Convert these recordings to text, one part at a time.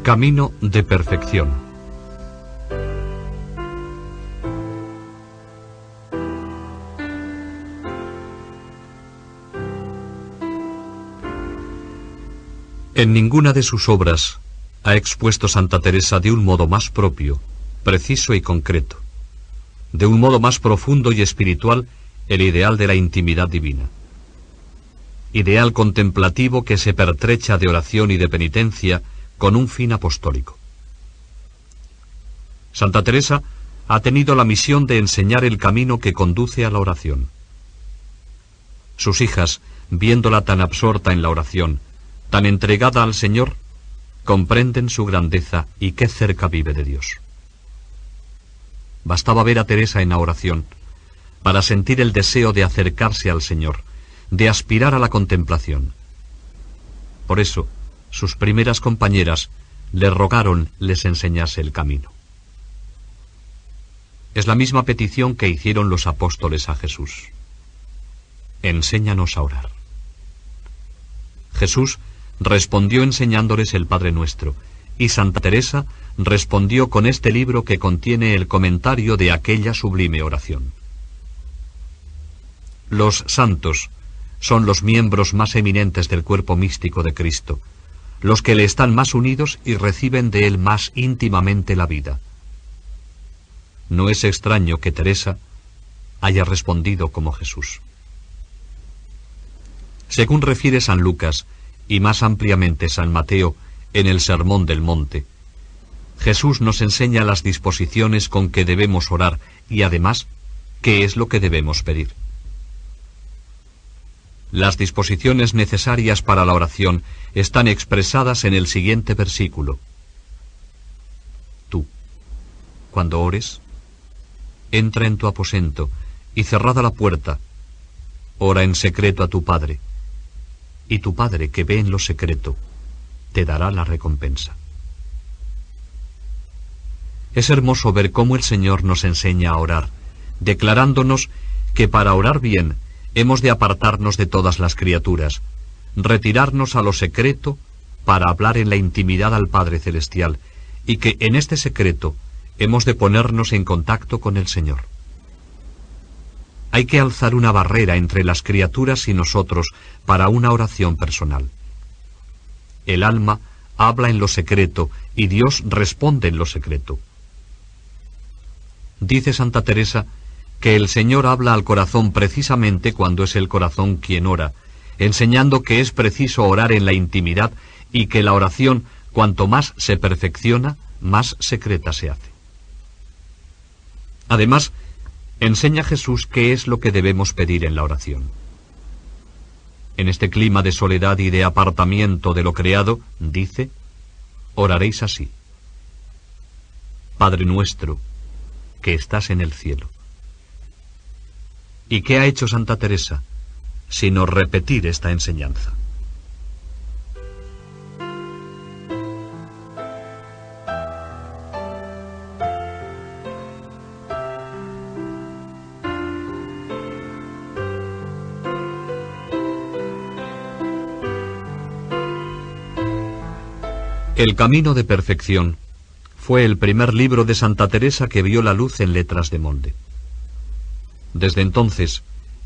Camino de perfección. En ninguna de sus obras ha expuesto Santa Teresa de un modo más propio, preciso y concreto, de un modo más profundo y espiritual, el ideal de la intimidad divina. Ideal contemplativo que se pertrecha de oración y de penitencia con un fin apostólico. Santa Teresa ha tenido la misión de enseñar el camino que conduce a la oración. Sus hijas, viéndola tan absorta en la oración, tan entregada al Señor, comprenden su grandeza y qué cerca vive de Dios. Bastaba ver a Teresa en la oración para sentir el deseo de acercarse al Señor, de aspirar a la contemplación. Por eso, sus primeras compañeras le rogaron les enseñase el camino. Es la misma petición que hicieron los apóstoles a Jesús. Enséñanos a orar. Jesús respondió enseñándoles el Padre Nuestro, y Santa Teresa respondió con este libro que contiene el comentario de aquella sublime oración. Los santos son los miembros más eminentes del cuerpo místico de Cristo, los que le están más unidos y reciben de él más íntimamente la vida. No es extraño que Teresa haya respondido como Jesús. Según refiere San Lucas, y más ampliamente San Mateo, en el Sermón del Monte, Jesús nos enseña las disposiciones con que debemos orar y además, qué es lo que debemos pedir. Las disposiciones necesarias para la oración están expresadas en el siguiente versículo. Tú, cuando ores, entra en tu aposento y cerrada la puerta, ora en secreto a tu Padre, y tu Padre que ve en lo secreto, te dará la recompensa. Es hermoso ver cómo el Señor nos enseña a orar, declarándonos que para orar bien hemos de apartarnos de todas las criaturas, retirarnos a lo secreto para hablar en la intimidad al Padre Celestial, y que en este secreto hemos de ponernos en contacto con el Señor. Hay que alzar una barrera entre las criaturas y nosotros para una oración personal. El alma habla en lo secreto y Dios responde en lo secreto. Dice Santa Teresa que el Señor habla al corazón precisamente cuando es el corazón quien ora, enseñando que es preciso orar en la intimidad y que la oración, cuanto más se perfecciona, más secreta se hace. Además, enseña Jesús qué es lo que debemos pedir en la oración. En este clima de soledad y de apartamiento de lo creado, dice, oraréis así. Padre nuestro, que estás en el cielo. ¿Y qué ha hecho Santa Teresa? Sino repetir esta enseñanza. El camino de perfección fue el primer libro de Santa Teresa que vio la luz en letras de molde. Desde entonces,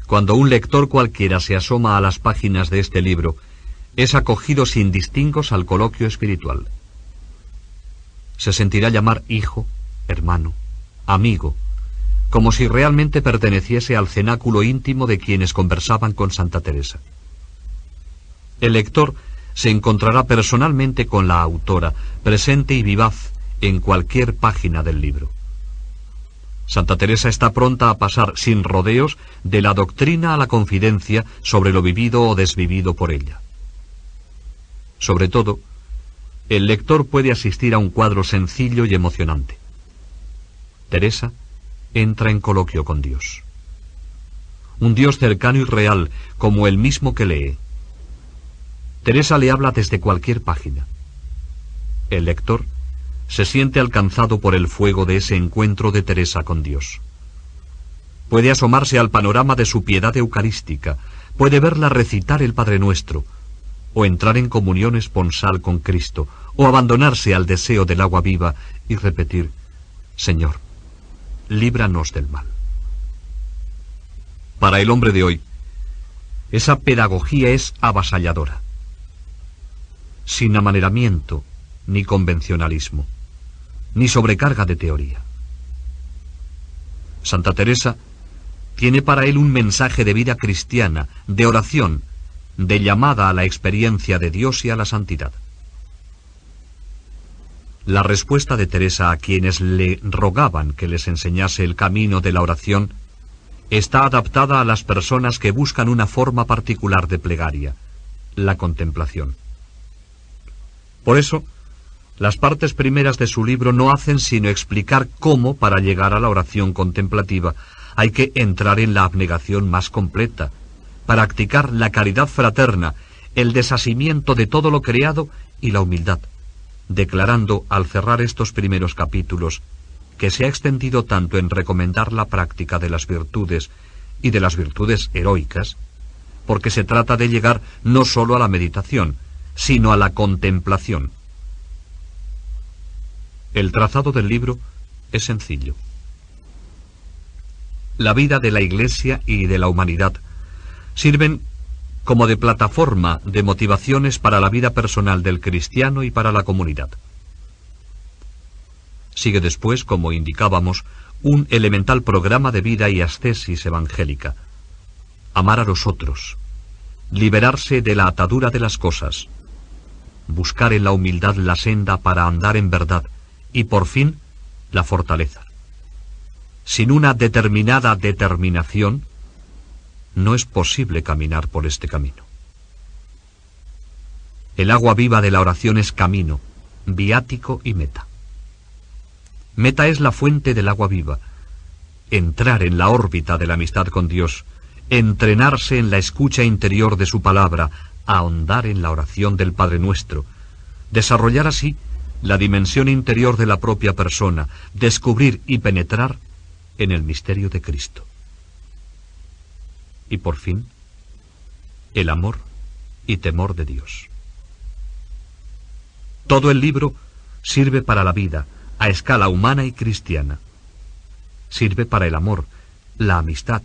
cuando un lector cualquiera se asoma a las páginas de este libro, es acogido sin distingos al coloquio espiritual. Se sentirá llamar hijo, hermano, amigo, como si realmente perteneciese al cenáculo íntimo de quienes conversaban con Santa Teresa. El lector se encontrará personalmente con la autora, presente y vivaz en cualquier página del libro. Santa Teresa está pronta a pasar sin rodeos de la doctrina a la confidencia sobre lo vivido o desvivido por ella. Sobre todo, el lector puede asistir a un cuadro sencillo y emocionante. Teresa entra en coloquio con Dios. Un Dios cercano y real, como el mismo que lee. Teresa le habla desde cualquier página. El lector se siente alcanzado por el fuego de ese encuentro de Teresa con Dios. Puede asomarse al panorama de su piedad eucarística, puede verla recitar el Padre Nuestro, o entrar en comunión esponsal con Cristo, o abandonarse al deseo del agua viva y repetir: Señor, líbranos del mal. Para el hombre de hoy, esa pedagogía es avasalladora, sin amaneramiento ni convencionalismo, ni sobrecarga de teoría. Santa Teresa tiene para él un mensaje de vida cristiana, de oración, de llamada a la experiencia de Dios y a la santidad. La respuesta de Teresa a quienes le rogaban que les enseñase el camino de la oración está adaptada a las personas que buscan una forma particular de plegaria, la contemplación. Por eso, las partes primeras de su libro no hacen sino explicar cómo, para llegar a la oración contemplativa, hay que entrar en la abnegación más completa, practicar la caridad fraterna, el desasimiento de todo lo creado y la humildad, declarando al cerrar estos primeros capítulos que se ha extendido tanto en recomendar la práctica de las virtudes y de las virtudes heroicas, porque se trata de llegar no sólo a la meditación, sino a la contemplación. El trazado del libro es sencillo. La vida de la Iglesia y de la humanidad sirven como de plataforma de motivaciones para la vida personal del cristiano y para la comunidad. Sigue después, como indicábamos, un elemental programa de vida y ascesis evangélica: amar a los otros, liberarse de la atadura de las cosas, buscar en la humildad la senda para andar en verdad y, por fin, la fortaleza. Sin una determinada determinación, no es posible caminar por este camino. El agua viva de la oración es camino, viático y meta. Meta es la fuente del agua viva, entrar en la órbita de la amistad con Dios, entrenarse en la escucha interior de su palabra, ahondar en la oración del Padre Nuestro, desarrollar así la dimensión interior de la propia persona, descubrir y penetrar en el misterio de Cristo. Y por fin, el amor y temor de Dios. Todo el libro sirve para la vida, a escala humana y cristiana. Sirve para el amor, la amistad,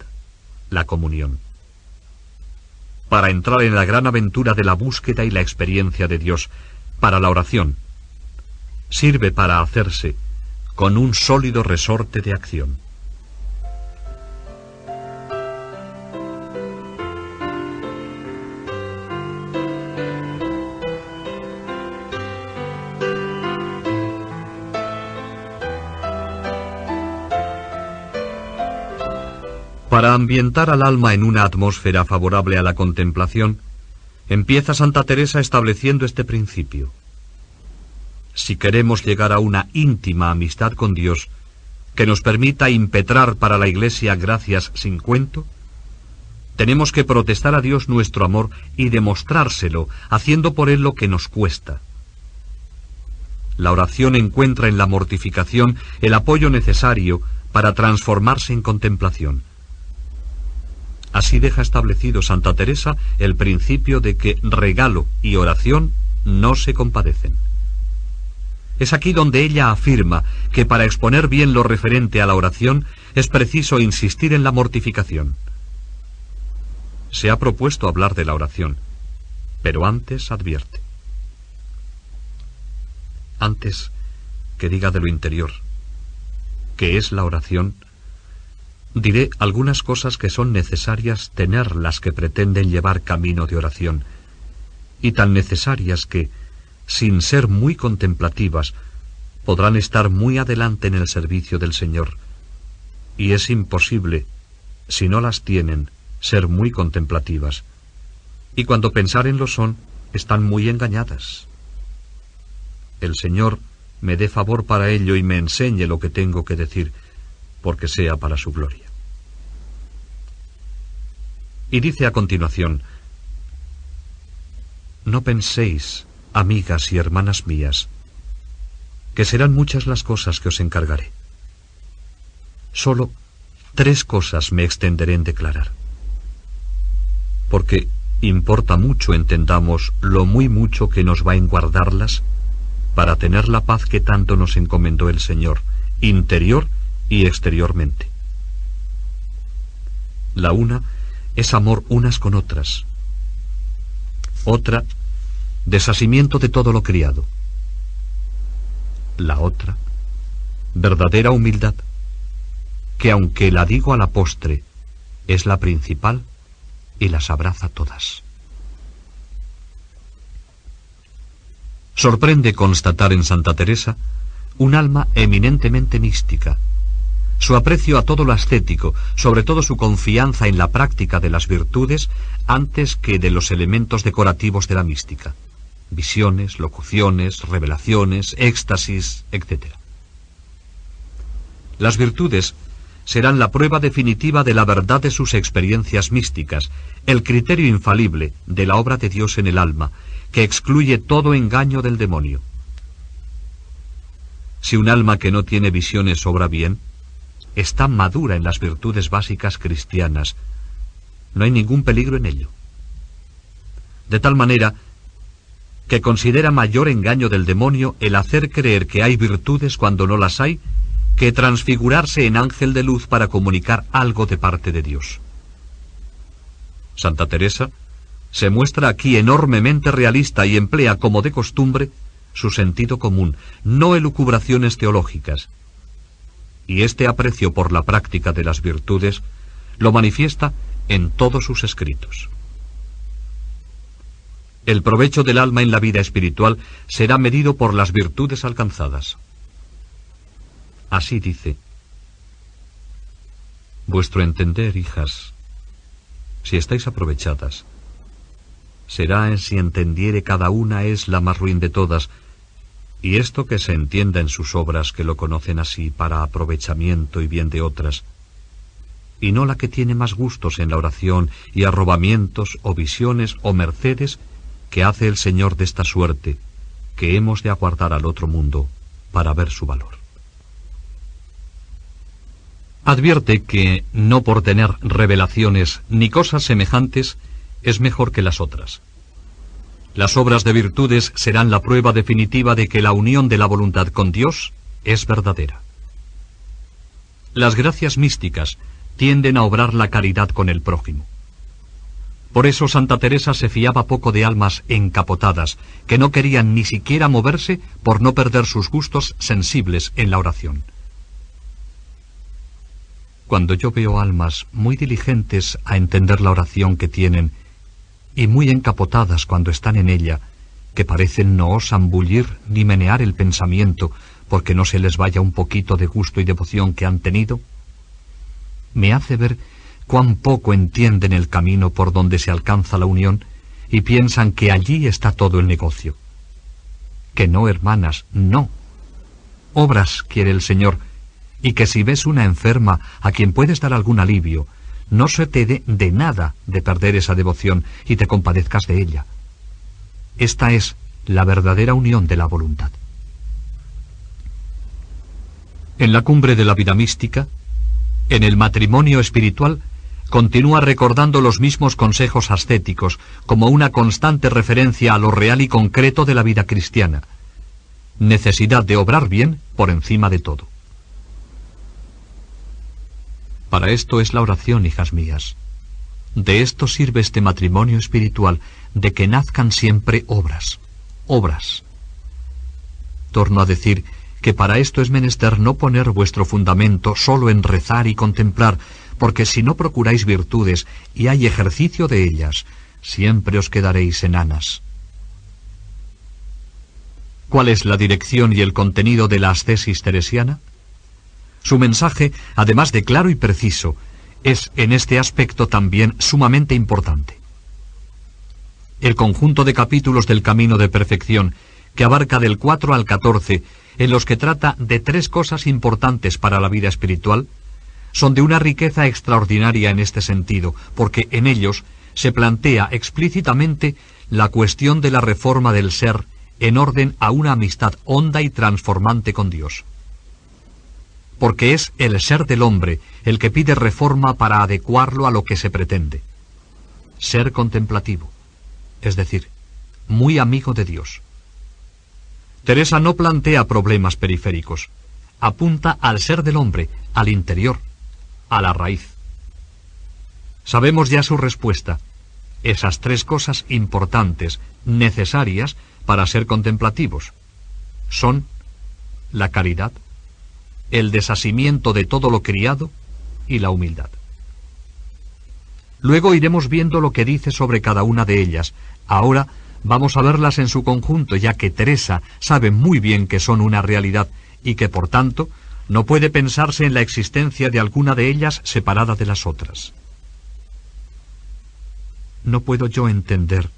la comunión. Para entrar en la gran aventura de la búsqueda y la experiencia de Dios, para la oración. Sirve para hacerse con un sólido resorte de acción. Para ambientar al alma en una atmósfera favorable a la contemplación, empieza Santa Teresa estableciendo este principio. Si queremos llegar a una íntima amistad con Dios, que nos permita impetrar para la Iglesia gracias sin cuento, tenemos que protestar a Dios nuestro amor y demostrárselo, haciendo por Él lo que nos cuesta. La oración encuentra en la mortificación el apoyo necesario para transformarse en contemplación. Así deja establecido Santa Teresa el principio de que regalo y oración no se compadecen. Es aquí donde ella afirma que para exponer bien lo referente a la oración es preciso insistir en la mortificación. Se ha propuesto hablar de la oración, pero antes advierte. Antes que diga de lo interior, que es la oración, diré algunas cosas que son necesarias tener las que pretenden llevar camino de oración, y tan necesarias que, sin ser muy contemplativas, podrán estar muy adelante en el servicio del Señor, y es imposible, si no las tienen, ser muy contemplativas, y cuando pensaren lo son, están muy engañadas. El Señor me dé favor para ello y me enseñe lo que tengo que decir, porque sea para su gloria. Y dice a continuación: no penséis, amigas y hermanas mías, que serán muchas las cosas que os encargaré. Solo 3 cosas me extenderé en declarar. Porque Importa mucho entendamos lo muy mucho que nos va en guardarlas para tener la paz que tanto nos encomendó el Señor, interior y exteriormente. La una es amor unas con otras. Otra, desasimiento de todo lo criado. La otra, verdadera humildad, que aunque la digo a la postre, es la principal y las abraza todas. Sorprende constatar en Santa Teresa un alma eminentemente mística. Su aprecio a todo lo ascético, sobre todo su confianza en la práctica de las virtudes antes que de los elementos decorativos de la mística. Visiones, locuciones, revelaciones, éxtasis, etc. Las virtudes serán la prueba definitiva de la verdad de sus experiencias místicas, el criterio infalible de la obra de Dios en el alma, que excluye todo engaño del demonio. Si un alma que no tiene visiones obra bien, está madura en las virtudes básicas cristianas, no hay ningún peligro en ello. De tal manera que considera mayor engaño del demonio el hacer creer que hay virtudes cuando no las hay, que transfigurarse en ángel de luz para comunicar algo de parte de Dios. Santa Teresa se muestra aquí enormemente realista y emplea, como de costumbre, su sentido común, no elucubraciones teológicas. Y este aprecio por la práctica de las virtudes lo manifiesta en todos sus escritos. El provecho del alma en la vida espiritual será medido por las virtudes alcanzadas. Así dice: vuestro entender, hijas, si estáis aprovechadas, será en si entendiere cada una es la más ruin de todas, y esto que se entienda en sus obras que lo conocen así para aprovechamiento y bien de otras, y no la que tiene más gustos en la oración y arrobamientos o visiones o mercedes que hace el Señor de esta suerte, que hemos de aguardar al otro mundo para ver su valor. Advierte que, no por tener revelaciones ni cosas semejantes, es mejor que las otras. Las obras de virtudes serán la prueba definitiva de que la unión de la voluntad con Dios es verdadera. Las gracias místicas tienden a obrar la caridad con el prójimo. Por eso Santa Teresa se fiaba poco de almas encapotadas, que no querían ni siquiera moverse por no perder sus gustos sensibles en la oración. Cuando yo veo almas muy diligentes a entender la oración que tienen, y muy encapotadas cuando están en ella, que parecen no osan bullir ni menear el pensamiento porque no se les vaya un poquito de gusto y devoción que han tenido, me hace ver cuán poco entienden el camino por donde se alcanza la unión y piensan que allí está todo el negocio. Que no, hermanas, no. Obras quiere el Señor, y que si ves una enferma a quien puedes dar algún alivio, no se te dé de nada de perder esa devoción y te compadezcas de ella. Esta es la verdadera unión de la voluntad. En la cumbre de la vida mística, en el matrimonio espiritual, continúa recordando los mismos consejos ascéticos como una constante referencia a lo real y concreto de la vida cristiana. Necesidad de obrar bien por encima de todo. Para esto es la oración, hijas mías. De esto sirve este matrimonio espiritual, de que nazcan siempre obras, obras. Torno a decir que para esto es menester no poner vuestro fundamento solo en rezar y contemplar, porque si no procuráis virtudes y hay ejercicio de ellas, siempre os quedaréis enanas. ¿Cuál es la dirección y el contenido de la ascesis teresiana? Su mensaje, además de claro y preciso, es en este aspecto también sumamente importante. El conjunto de capítulos del Camino de Perfección, que abarca del 4 al 14, en los que trata de 3 cosas importantes para la vida espiritual, son de una riqueza extraordinaria en este sentido, porque en ellos se plantea explícitamente la cuestión de la reforma del ser en orden a una amistad honda y transformante con Dios. Porque es el ser del hombre el que pide reforma para adecuarlo a lo que se pretende. ser contemplativo, es decir, muy amigo de Dios. Teresa no plantea problemas periféricos, apunta al ser del hombre, al interior, a la raíz. Sabemos ya su respuesta, esas tres cosas importantes, necesarias para ser contemplativos, son la caridad, el desasimiento de todo lo criado y la humildad. Luego iremos viendo lo que dice sobre cada una de ellas. Ahora vamos a verlas en su conjunto, ya que Teresa sabe muy bien que son una realidad y que, por tanto, no puede pensarse en la existencia de alguna de ellas separada de las otras. No puedo yo entender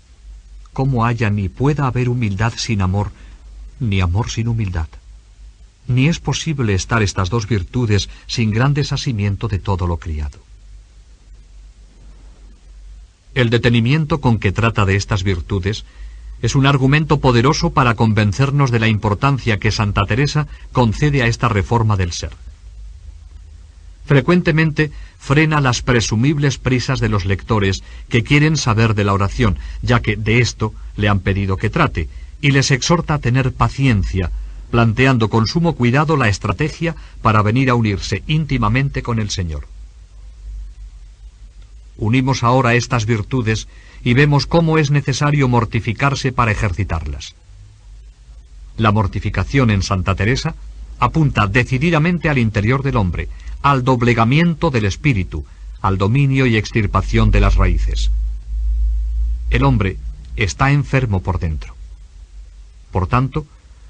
cómo haya ni pueda haber humildad sin amor, ni amor sin humildad. Ni es posible estar estas dos virtudes sin gran desasimiento de todo lo criado. El detenimiento con que trata de estas virtudes es un argumento poderoso para convencernos de la importancia que Santa Teresa concede a esta reforma del ser. Frecuentemente frena las presumibles prisas de los lectores que quieren saber de la oración, ya que de esto le han pedido que trate, y les exhorta a tener paciencia, planteando con sumo cuidado la estrategia para venir a unirse íntimamente con el Señor. Unimos ahora estas virtudes y vemos cómo es necesario mortificarse para ejercitarlas. La mortificación en Santa Teresa apunta decididamente al interior del hombre, al doblegamiento del espíritu, al dominio y extirpación de las raíces. El hombre está enfermo por dentro. Por tanto,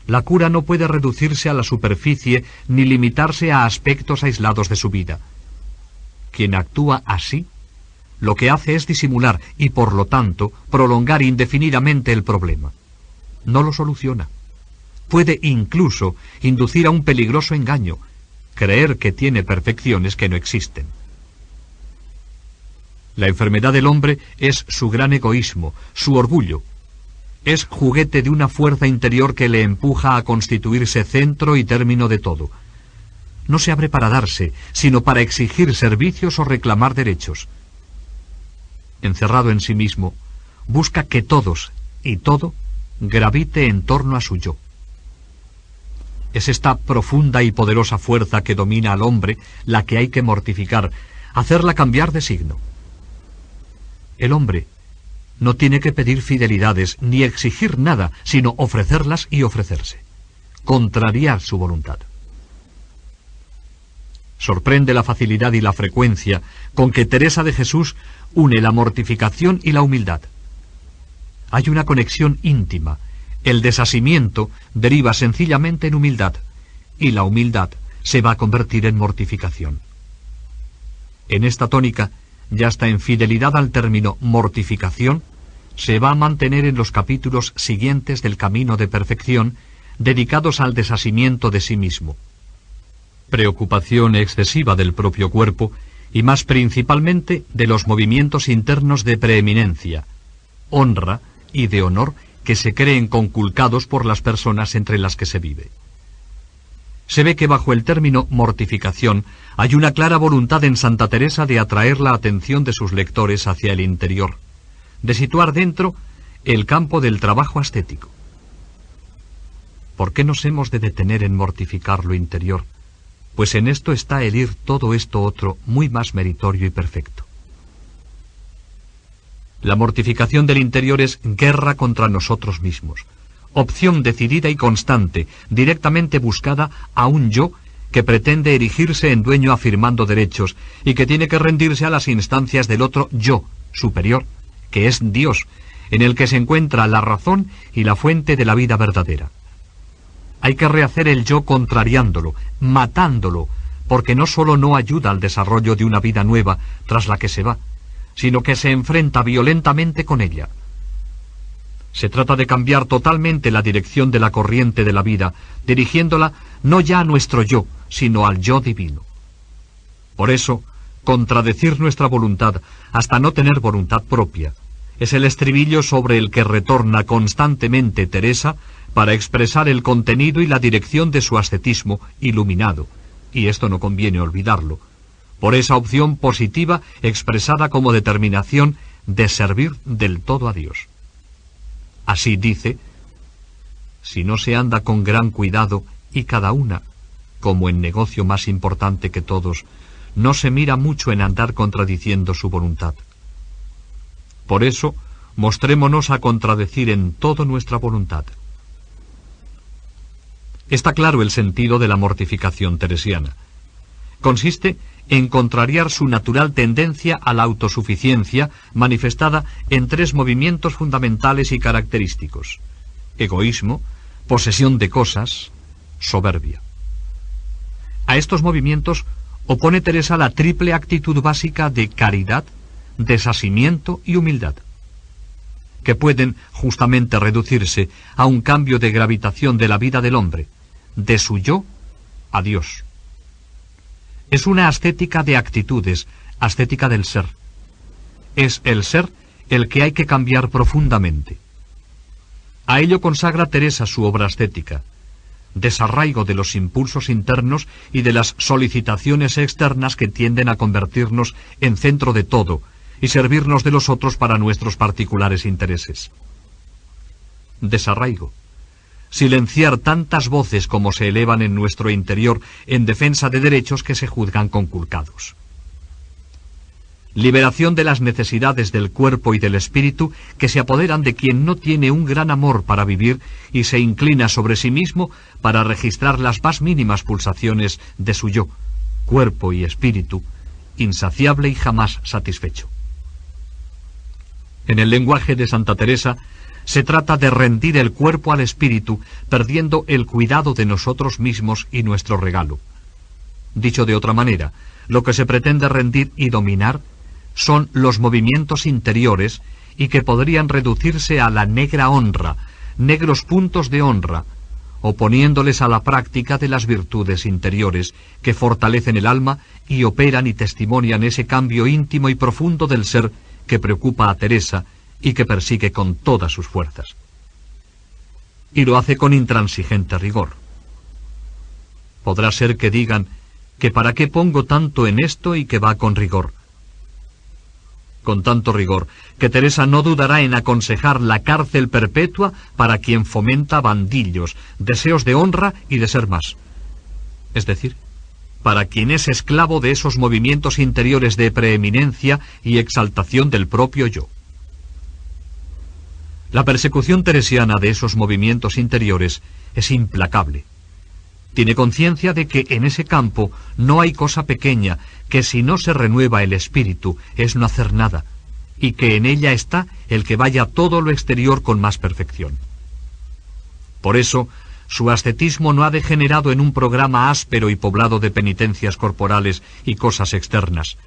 la cura no puede reducirse a la superficie ni limitarse a aspectos aislados de su vida. Quien actúa así, lo que hace es disimular y, por lo tanto, prolongar indefinidamente el problema. No lo soluciona. Puede incluso inducir a un peligroso engaño, creer que tiene perfecciones que no existen. La enfermedad del hombre es su gran egoísmo, su orgullo. Es juguete de una fuerza interior que le empuja a constituirse centro y término de todo. No se abre para darse, sino para exigir servicios o reclamar derechos. Encerrado en sí mismo, busca que todos y todo gravite en torno a su yo. Es esta profunda y poderosa fuerza que domina al hombre la que hay que mortificar, hacerla cambiar de signo. El hombre no tiene que pedir fidelidades ni exigir nada, sino ofrecerlas y ofrecerse, contrariar su voluntad. Sorprende la facilidad y la frecuencia con que Teresa de Jesús une la mortificación y la humildad. Hay una conexión íntima. El desasimiento deriva sencillamente en humildad, y la humildad se va a convertir en mortificación. En esta tónica, ya hasta en fidelidad al término mortificación, se va a mantener en los capítulos siguientes del camino de perfección, dedicados al desasimiento de sí mismo. Preocupación excesiva del propio cuerpo, y más principalmente de los movimientos internos de preeminencia, honra y de honor que se creen conculcados por las personas entre las que se vive. Se ve que bajo el término mortificación hay una clara voluntad en Santa Teresa de atraer la atención de sus lectores hacia el interior, de situar dentro el campo del trabajo ascético. ¿Por qué nos hemos de detener en mortificar lo interior? Pues en esto está el ir todo esto otro muy más meritorio y perfecto. La mortificación del interior es guerra contra nosotros mismos, opción decidida y constante, directamente buscada a un yo que pretende erigirse en dueño afirmando derechos y que tiene que rendirse a las instancias del otro yo superior, que es Dios, en el que se encuentra la razón y la fuente de la vida verdadera. Hay que rehacer el yo contrariándolo, matándolo, porque no solo no ayuda al desarrollo de una vida nueva tras la que se va, sino que se enfrenta violentamente con ella. Se trata de cambiar totalmente la dirección de la corriente de la vida, dirigiéndola no ya a nuestro yo, sino al yo divino. Por eso, contradecir nuestra voluntad hasta no tener voluntad propia es el estribillo sobre el que retorna constantemente Teresa para expresar el contenido y la dirección de su ascetismo iluminado, y esto no conviene olvidarlo, por esa opción positiva expresada como determinación de servir del todo a Dios. Así dice: si no se anda con gran cuidado y cada una, como en negocio más importante que todos, no se mira mucho en andar contradiciendo su voluntad. Por eso, mostrémonos a contradecir en todo nuestra voluntad. Está claro el sentido de la mortificación teresiana. Consiste en contrariar su natural tendencia a la autosuficiencia manifestada en 3 movimientos fundamentales y característicos: egoísmo, posesión de cosas, soberbia. A estos movimientos opone Teresa la triple actitud básica de caridad, desasimiento y humildad, que pueden justamente reducirse a un cambio de gravitación de la vida del hombre, de su yo a Dios. Es una ascética de actitudes, ascética del ser. Es el ser el que hay que cambiar profundamente. A ello consagra Teresa su obra ascética: desarraigo de los impulsos internos y de las solicitaciones externas que tienden a convertirnos en centro de todo y servirnos de los otros para nuestros particulares intereses. Desarraigo: silenciar tantas voces como se elevan en nuestro interior en defensa de derechos que se juzgan conculcados. Liberación de las necesidades del cuerpo y del espíritu que se apoderan de quien no tiene un gran amor para vivir y se inclina sobre sí mismo para registrar las más mínimas pulsaciones de su yo, cuerpo y espíritu, insaciable y jamás satisfecho. En el lenguaje de Santa Teresa, se trata de rendir el cuerpo al espíritu, perdiendo el cuidado de nosotros mismos y nuestro regalo. Dicho de otra manera, lo que se pretende rendir y dominar son los movimientos interiores y que podrían reducirse a la negra honra, negros puntos de honra, oponiéndoles a la práctica de las virtudes interiores que fortalecen el alma y operan y testimonian ese cambio íntimo y profundo del ser que preocupa a Teresa y que persigue con todas sus fuerzas. Y lo hace con intransigente rigor. Podrá ser que digan que para qué pongo tanto en esto y que va con rigor. Con tanto rigor que Teresa no dudará en aconsejar la cárcel perpetua para quien fomenta bandillos, deseos de honra y de ser más. Es decir, para quien es esclavo de esos movimientos interiores de preeminencia y exaltación del propio yo. La persecución teresiana de esos movimientos interiores es implacable. Tiene conciencia de que en ese campo no hay cosa pequeña, que si no se renueva el espíritu es no hacer nada, y que en ella está el que vaya todo lo exterior con más perfección. Por eso, su ascetismo no ha degenerado en un programa áspero y poblado de penitencias corporales y cosas externas.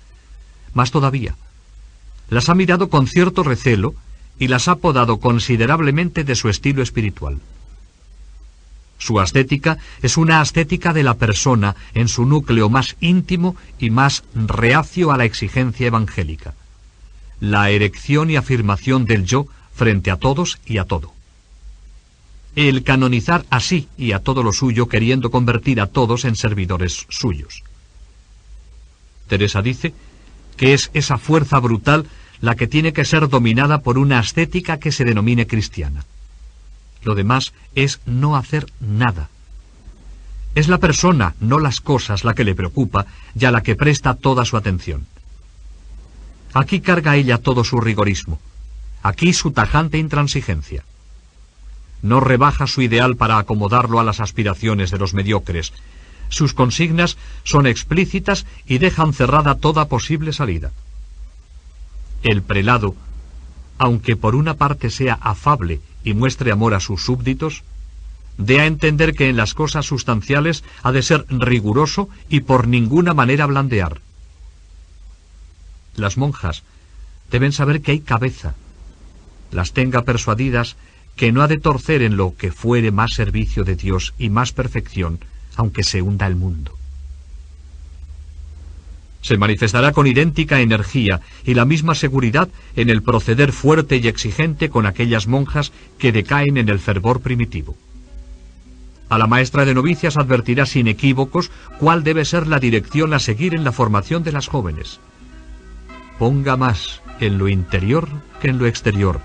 Más todavía, las ha mirado con cierto recelo y las ha podado considerablemente de su estilo espiritual. Su ascética es una ascética de la persona en su núcleo más íntimo y más reacio a la exigencia evangélica, la erección y afirmación del yo frente a todos y a todo. El canonizar así y a todo lo suyo, queriendo convertir a todos en servidores suyos. Teresa dice que es esa fuerza brutal la que tiene que ser dominada por una ascética que se denomine cristiana. Lo demás es no hacer nada. Es la persona, no las cosas, la que le preocupa y a la que presta toda su atención. Aquí carga ella todo su rigorismo, aquí su tajante intransigencia. No rebaja su ideal para acomodarlo a las aspiraciones de los mediocres. Sus consignas son explícitas y dejan cerrada toda posible salida. El prelado, aunque por una parte sea afable y muestre amor a sus súbditos, dé a entender que en las cosas sustanciales ha de ser riguroso y por ninguna manera blandear. Las monjas deben saber que hay cabeza, las tenga persuadidas que no ha de torcer en lo que fuere más servicio de Dios y más perfección, aunque se hunda el mundo. Se manifestará con idéntica energía y la misma seguridad en el proceder fuerte y exigente con aquellas monjas que decaen en el fervor primitivo. A la maestra de novicias advertirá sin equívocos cuál debe ser la dirección a seguir en la formación de las jóvenes. Ponga más, en lo interior que en lo exterior.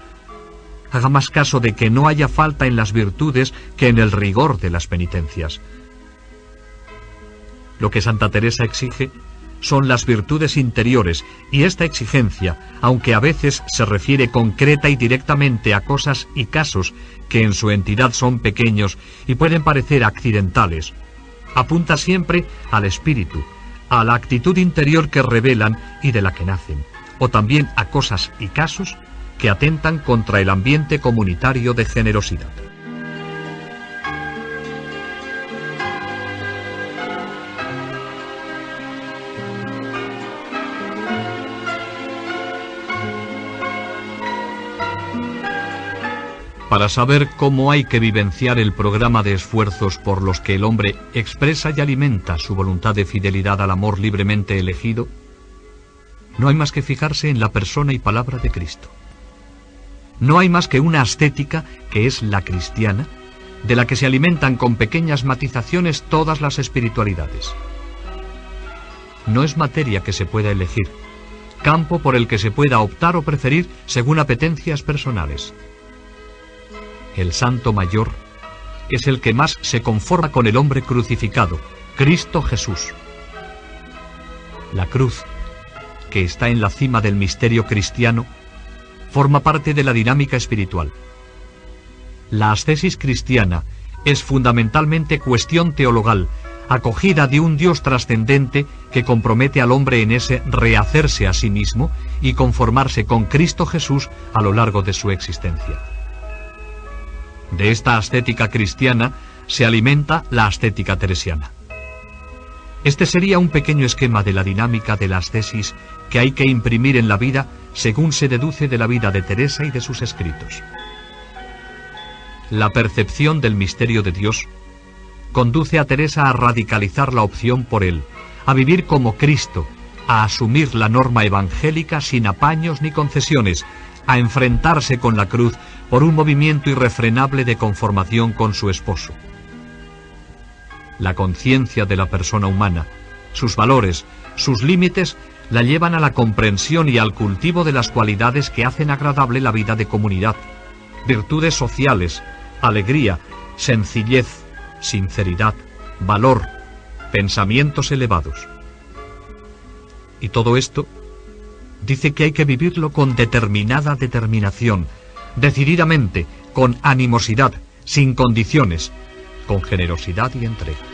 Haga más caso de que no haya falta en las virtudes que en el rigor de las penitencias. Lo que Santa Teresa exige son las virtudes interiores, y esta exigencia, aunque a veces se refiere concreta y directamente a cosas y casos que en su entidad son pequeños y pueden parecer accidentales, apunta siempre al espíritu, a la actitud interior que revelan y de la que nacen, o también a cosas y casos que atentan contra el ambiente comunitario de generosidad. Para saber cómo hay que vivenciar el programa de esfuerzos por los que el hombre expresa y alimenta su voluntad de fidelidad al amor libremente elegido, no hay más que fijarse en la persona y palabra de Cristo. No hay más que una ascética, que es la cristiana, de la que se alimentan con pequeñas matizaciones todas las espiritualidades. No es materia que se pueda elegir, campo por el que se pueda optar o preferir según apetencias personales. El Santo Mayor es el que más se conforma con el hombre crucificado, Cristo Jesús. La cruz, que está en la cima del misterio cristiano, forma parte de la dinámica espiritual. La ascesis cristiana es fundamentalmente cuestión teologal, acogida de un Dios trascendente que compromete al hombre en ese rehacerse a sí mismo y conformarse con Cristo Jesús a lo largo de su existencia. De esta ascética cristiana se alimenta la ascética teresiana. Este sería un pequeño esquema de la dinámica de la ascesis que hay que imprimir en la vida según se deduce de la vida de Teresa y de sus escritos. La percepción del misterio de Dios conduce a Teresa a radicalizar la opción por Él, a vivir como Cristo, a asumir la norma evangélica sin apaños ni concesiones, a enfrentarse con la cruz por un movimiento irrefrenable de conformación con su esposo. La conciencia de la persona humana, sus valores, sus límites, la llevan a la comprensión y al cultivo de las cualidades que hacen agradable la vida de comunidad, virtudes sociales, alegría, sencillez, sinceridad, valor, pensamientos elevados. Y todo esto dice que hay que vivirlo con determinada determinación, decididamente, con animosidad, sin condiciones, con generosidad y entrega.